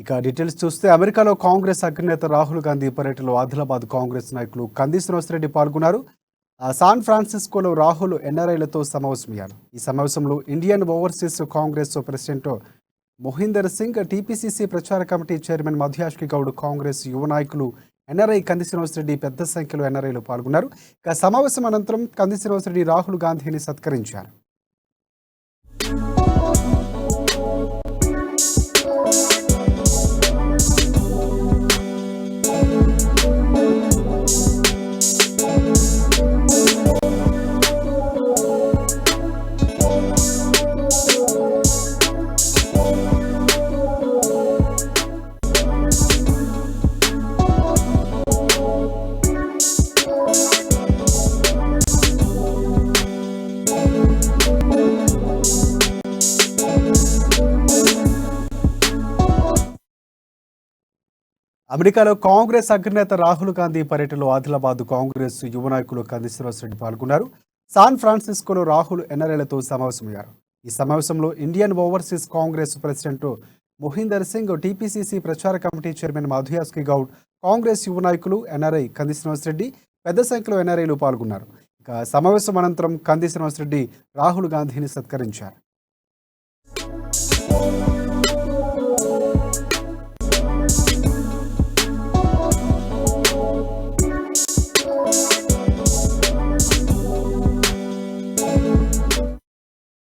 ఇక డీటెయిల్స్ చూస్తే అమెరికాలో కాంగ్రెస్ అగ్రనేత రాహుల్ గాంధీ పర్యటనలో ఆదిలాబాద్ కాంగ్రెస్ నాయకులు కంది శ్రీనివాసరెడ్డి పాల్గొన్నారు. శాన్ ఫ్రాన్సిస్కోలో రాహుల్ ఎన్ఆర్ఐలతో సమావేశమయ్యారు. ఈ సమావేశంలో Indian overseas Congress president Mohinder Singh, TPCC ప్రచార కమిటీ చైర్మన్ మధుయాష్కి గౌడ్, కాంగ్రెస్ యువ నాయకులు ఎన్ఆర్ఐ కంది శ్రీనివాసరెడ్డి పెద్ద సంఖ్యలో ఎన్ఆర్ఐలు పాల్గొన్నారు. ఇక సమావేశం అనంతరం కంది శ్రీనివాసరెడ్డి రాహుల్ గాంధీని సత్కరించారు. అమెరికాలో కాంగ్రెస్ అగ్రనేత రాహుల్ గాంధీ పర్యటనలో ఆదిలాబాద్ కాంగ్రెస్ యువ నాయకులు కంది శ్రీనివాసరెడ్డి పాల్గొన్నారు. శాన్ ఫ్రాన్సిస్కోలో రాహుల్ ఎన్ఆర్ఐలతో సమావేశమయ్యారు. ఈ సమావేశంలో Indian overseas Congress president Mohinder Singh, TPCC ప్రచార కమిటీ చైర్మన్ మధుయాష్కి గౌడ్, కాంగ్రెస్ యువ నాయకులు ఎన్ఆర్ఐ కంది శ్రీనివాసరెడ్డి పెద్ద సంఖ్యలో ఎన్ఆర్ఐలు పాల్గొన్నారు. ఇక సమావేశం అనంతరం కంది శ్రీనివాసరెడ్డి రాహుల్ గాంధీని సత్కరించారు.